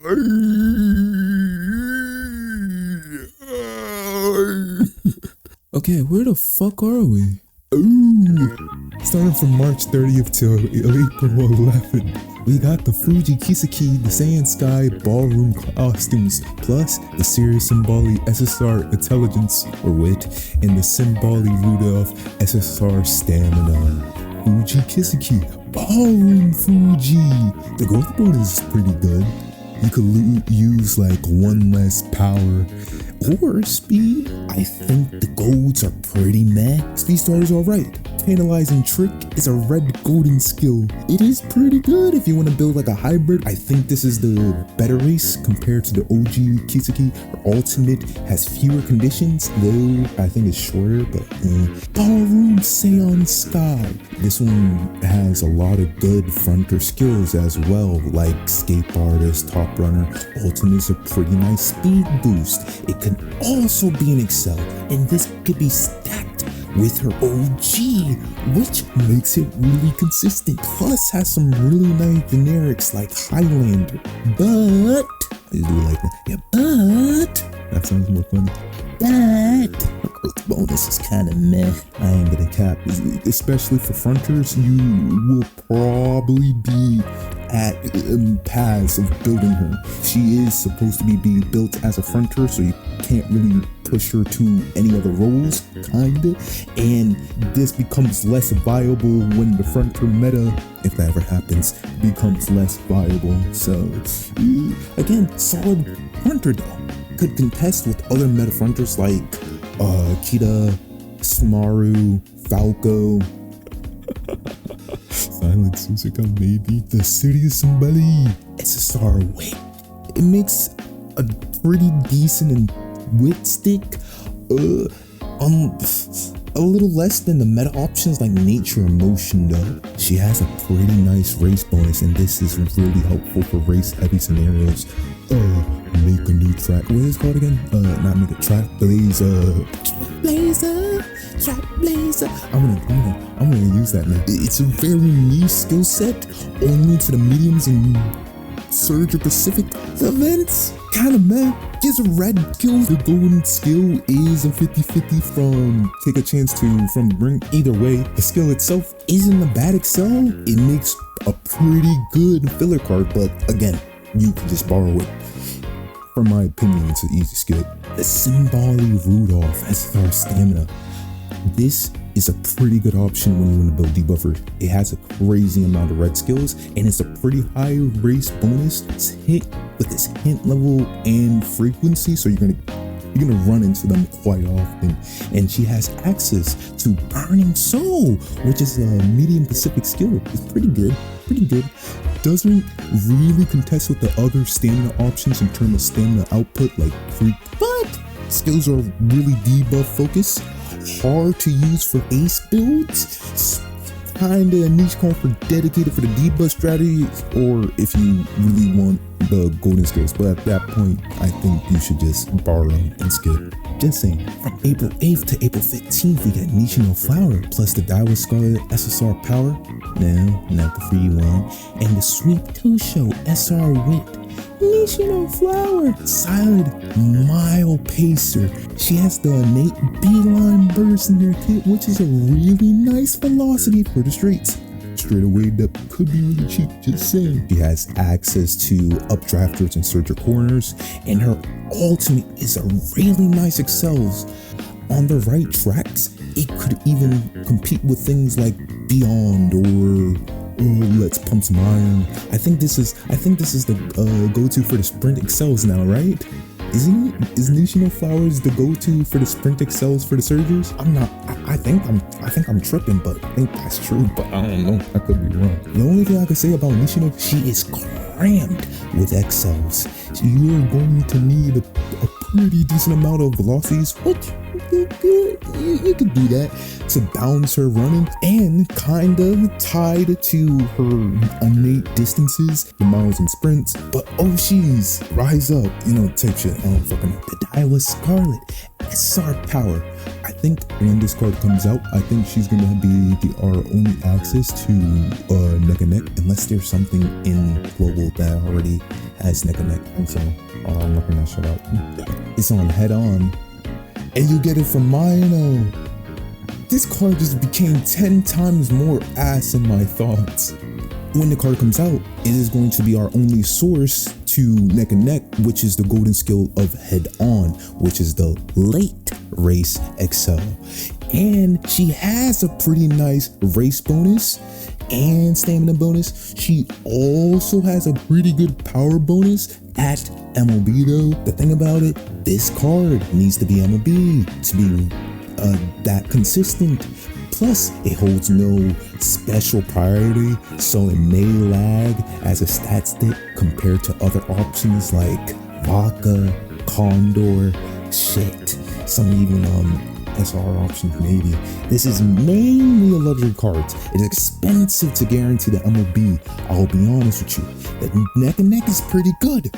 Okay, where the fuck are we? Ooh, starting from March 30th till April 11th, we got the Fuji Kiseki, the Saiyan Sky ballroom costumes, plus the Serious Symboli SSR Intelligence or Wit, and the Symboli Rudolph SSR Stamina. Fuji Kiseki, ballroom Fuji. The growth bonus is pretty good. You could use like one less power or speed. I think the golds are pretty meh. Speed Star is alright. Tantalizing Trick is a red golden skill. It is pretty good if you want to build like a hybrid. I think this is the better race compared to the OG Kiseki. Her ultimate has fewer conditions, though I think it's shorter, but Ballroom Saiyan Sky. This one has a lot of good fronter skills as well, like Escape Artist, Top Runner. Ultimate is a pretty nice speed boost. It can also be an Excel, and this could be stacked with her OG, which makes it really consistent. Plus has some really nice generics like Highlander. But I do like that. Yeah, but that sounds more funny. But her growth bonus is kind of meh. I ain't gonna cap. Especially for fronters, you will probably be at paths of building her. She is supposed to be built as a fronter, so you can't really push her to any other roles, kinda. And this becomes less viable when the fronter meta, if that ever happens, becomes less viable. So again, solid fronter though. Could contest with other meta fronters like Kita, Smaru, Falco, Silent Suzuka, maybe the Serious Symboli SSR Wit. It makes a pretty decent and wit stick. A little less than the meta options like Nature Emotion though. She has a pretty nice race bonus, and this is really helpful for race heavy scenarios. Make a new track. What is it called again? Not make a track blazer. Track blazer. I'm gonna use that now. It's a very niche skill set, only to the mediums and Surge or Pacific events. Kinda meh. Gives a red skill. The golden skill is a 50-50 from take a chance to from the brink. Either way, the skill itself isn't a bad excel. It makes a pretty good filler card, but again, you can just borrow it. For my opinion, it's an easy skill. The Symboli Rudolph SSR Stamina. This is a pretty good option when you want to build debuffer. It has a crazy amount of red skills, and it's a pretty high race bonus. It's hit with this hint level and frequency, so you're gonna run into them quite often. And she has access to Burning Soul, which is a medium Pacific skill. It's pretty good. Doesn't really contest with the other stamina options in terms of stamina output like creep, but skills are really debuff focused. Hard to use for ace builds. Kinda a niche card for dedicated for the debuff strategy, or if you really want the golden skills. But at that point, I think you should just borrow and skip. Just saying. From April 8th to April 15th, we get Nishino Flower plus the Daiwa Scarlet SSR Power. No, not the free one. And the Sweet Tooth Show SR Wit. Nishino Flower, silent mile pacer. She has the innate beeline burst in her kit, which is a really nice velocity for the straights. Straight away, that could be really cheap, just saying. She has access to updrafters and surger corners, and her ultimate is a really nice excels. On the right tracks, it could even compete with things like Beyond or Let's Pump Some Iron. I think this is the go-to for the sprint excels now, right? Isn't it? Is Nishino Flowers the go-to for the sprint excels for the surgers? I think I'm tripping, but I think that's true, but I don't know. I could be wrong. The only thing I can say about Nishino, she is crammed with excels. So you're going to need a pretty decent amount of velocities, which you could do that to balance her running, and kind of tied to her innate distances, the miles and sprints. But she's rise up, type shit. I don't fucking know. The Daiwa Scarlet SR Power. I think when this card comes out, I think she's gonna be our only access to neck and neck, unless there's something in global that already as neck and neck. And so, I'm looking that shit up. It's on head on. And you get it from Mino. This card just became 10 times more ass in my thoughts. When the card comes out, it is going to be our only source to neck and neck, which is the golden skill of head on, which is the late race excel. And she has a pretty nice race bonus and stamina bonus. She also has a pretty good power bonus at MLB though. The thing about it, this card needs to be MLB to be that consistent. Plus, it holds no special priority, so it may lag as a stat stick compared to other options like Vodka, Condor, shit, some even SR options maybe. This is mainly a luxury card. It's expensive to guarantee the MLB. I'll be honest with you, the neck and neck is pretty good,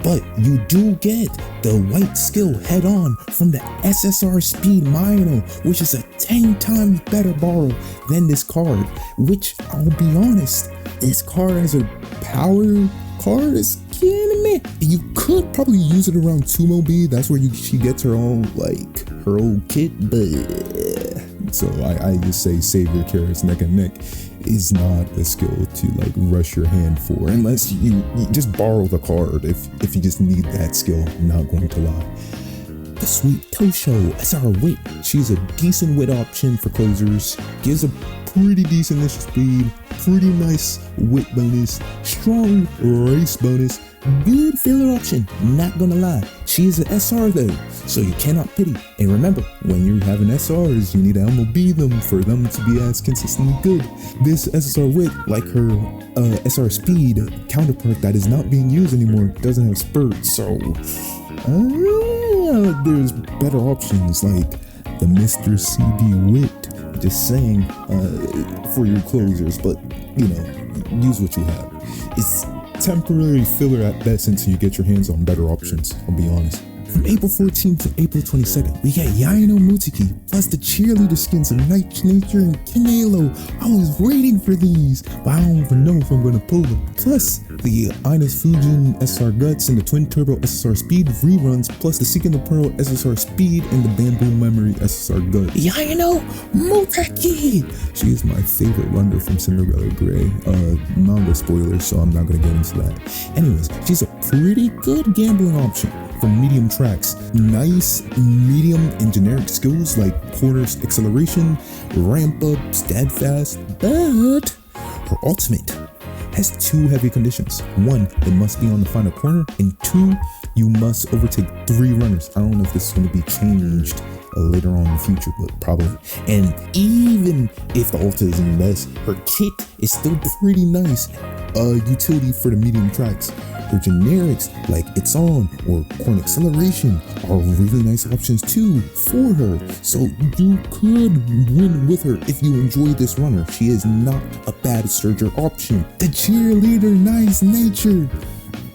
but you do get the white skill head on from the SSR Speed Mino, which is a 10 times better borrow than this card, which I'll be honest, this card as a power card is kidding me. You could probably use it around 2MLB. That's where she gets her own her old kit, but so I just say save your carrots. Neck and neck is not a skill to rush your hand for, unless you just borrow the card if you just need that skill. I'm not going to lie. The Sweet Tosho SR Wit. She's a decent wit option for closers. Gives a pretty decent initial speed, pretty nice wit bonus, strong race bonus, good filler option, not gonna lie. She is an SR though, so you cannot pity. And remember, when you're having SRs, you need to MLB them for them to be as consistently good. This SSR Wit, like her SR Speed counterpart that is not being used anymore, doesn't have spurt, so there's better options like the Mr. CB Wit. Just saying, for your closers, but use what you have. It's temporary filler at best until you get your hands on better options, I'll be honest. From April 14th to April 22nd, we got Yaino Mutiki, plus the cheerleader skins of Night Nature and Kinelo. I was waiting for these, but I don't even know if I'm gonna pull them. Plus, the Ines Fujin SSR Guts and the Twin Turbo SSR Speed reruns, plus the Seeking the Pearl SSR Speed and the Bamboo Memory SSR Gut. Yaino Mutiki! She is my favorite runner from Cinderella Grey. Manga spoilers, so I'm not gonna get into that. Anyways, she's a pretty good gambling option for medium tracks. Nice medium and generic skills like corners acceleration, ramp up, steadfast, but her ultimate has two heavy conditions. One, it must be on the final corner, and two, you must overtake 3 runners. I don't know if this is going to be changed later on in the future, but probably. And even if the ulti isn't the best, her kit is still pretty nice utility for the medium tracks. Her generics like It's On or Corn Acceleration are really nice options too for her. So you could win with her if you enjoy this runner. She is not a bad surger option. The cheerleader Nice Nature.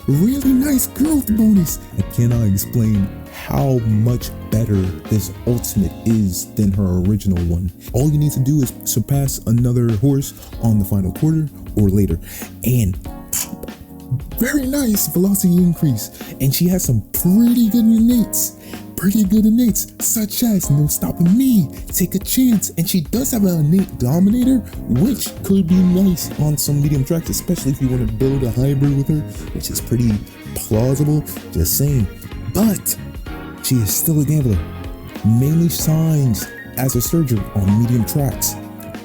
Really nice growth bonus. I cannot explain how much better this ultimate is than her original one. All you need to do is surpass another horse on the final quarter or later and pop. Very nice velocity increase, and she has some pretty good innates, such as No Stopping Me, Take a Chance, and she does have an innate Dominator, which could be nice on some medium tracks, especially if you want to build a hybrid with her, which is pretty plausible, just saying. But she is still a gambler, mainly shines as a surger on medium tracks.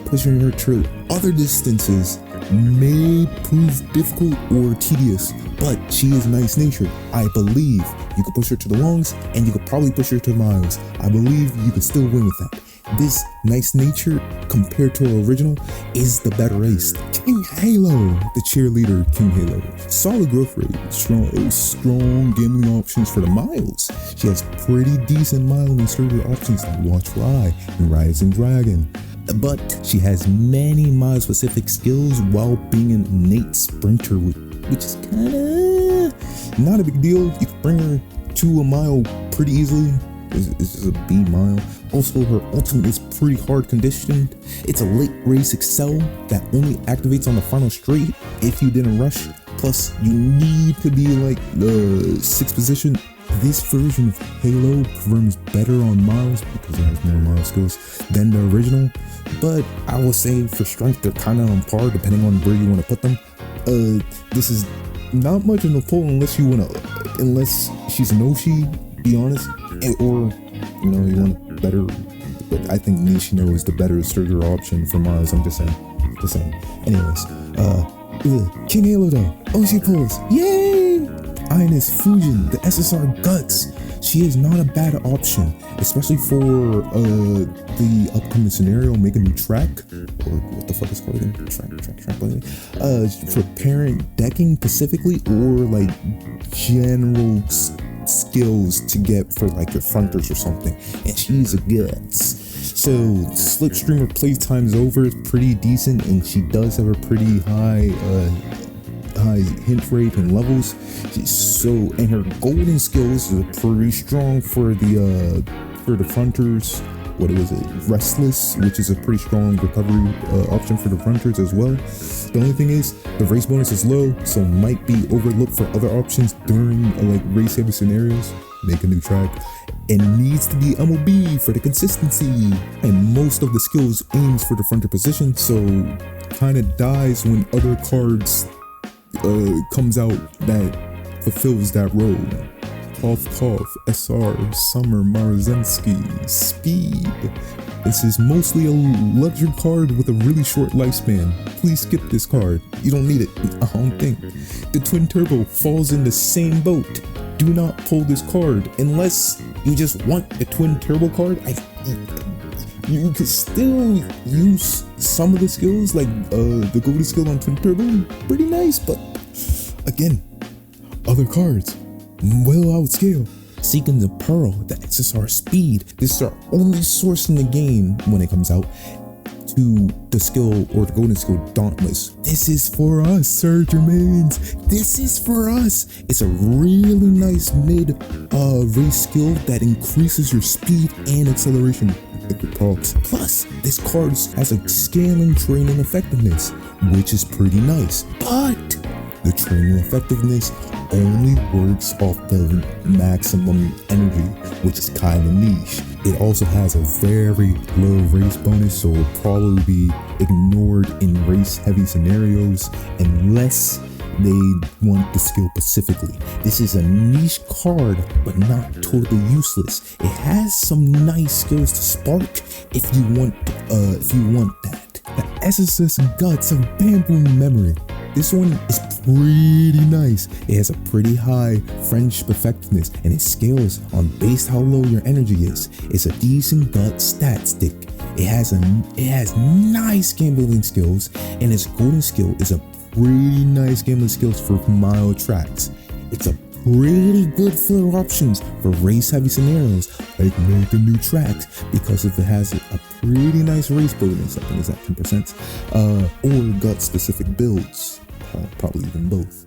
Pushing her through other distances may prove difficult or tedious, but she is nice natured. I believe you could push her to the longs, and you could probably push her to the miles. I believe you could still win with that. This nice nature compared to her original is the better ace. King Halo, the cheerleader King Halo. Solid growth rate, strong gambling options for the miles. She has pretty decent mile and surger options like Watch Fly and Rising Dragon. But she has many mile specific skills while being an innate sprinter, which is kinda not a big deal. You can bring her to a mile pretty easily. It's just a B mile. Also, her ultimate is pretty hard conditioned. It's a late race excel that only activates on the final straight if you didn't rush. Plus, you need to be like the 6th position. This version of Halo performs better on miles because it has more mile skills than the original. But I will say for strength, they're kind of on par depending on where you want to put them. This is not much of a pull unless she's an Oshi, be honest, or you want a better. But I think Nishino is the better, stronger option for miles. I'm just saying. Anyways, King Halo though, Oshi pulls, yay! Ines Fusion, the SSR Guts. She is not a bad option, especially for the upcoming scenario, make a new track, or what the fuck is called again? Track. For parent decking specifically, or like general skills to get for like your fronters or something, and she's a Guts. So Slipstreamer playtime is over, it's pretty decent, and she does have a pretty high hint rate and levels. And her golden skills are pretty strong for the fronters. What was it? Restless, which is a pretty strong recovery option for the fronters as well. The only thing is the race bonus is low, so might be overlooked for other options during like race heavy scenarios. Make a new track. It needs to be MOB for the consistency, and most of the skills aims for the fronter position, so kind of dies when other cards comes out that fulfills that role. Cough, SR, Summer, Marzensky, Speed. This is mostly a luxury card with a really short lifespan. Please skip this card. You don't need it, I don't think. The Twin Turbo falls in the same boat. Do not pull this card unless you just want the Twin Turbo card. You could still use some of the skills, like the golden skill on Twin Turbo, pretty nice, but again, other cards will outscale. Seekins of Pearl, the SSR Speed. This is our only source in the game when it comes out to the skill or the golden skill Dauntless. This is for us, Sir Germains. This is for us. It's a really nice mid race skill that increases your speed and acceleration. Plus, this card has a scaling training effectiveness, which is pretty nice. But the training effectiveness only works off the maximum energy, which is kind of niche. It also has a very low race bonus, so it'll probably be ignored in race heavy scenarios unless they want the skill specifically. This is a niche card, but not totally useless. It has some nice skills to spark if you want that. The SSS Guts of Bamboo Memory. This one is pretty nice. It has a pretty high friendship effectiveness, and it scales on based how low your energy is. It's a decent gut stat stick. It has nice game building skills, and its golden skill is a pretty nice game of skills for mile tracks. It's a pretty good filler options for race heavy scenarios like making new tracks because if it has a pretty nice race bonus, I think it's at 10%, or gut specific builds, probably even both.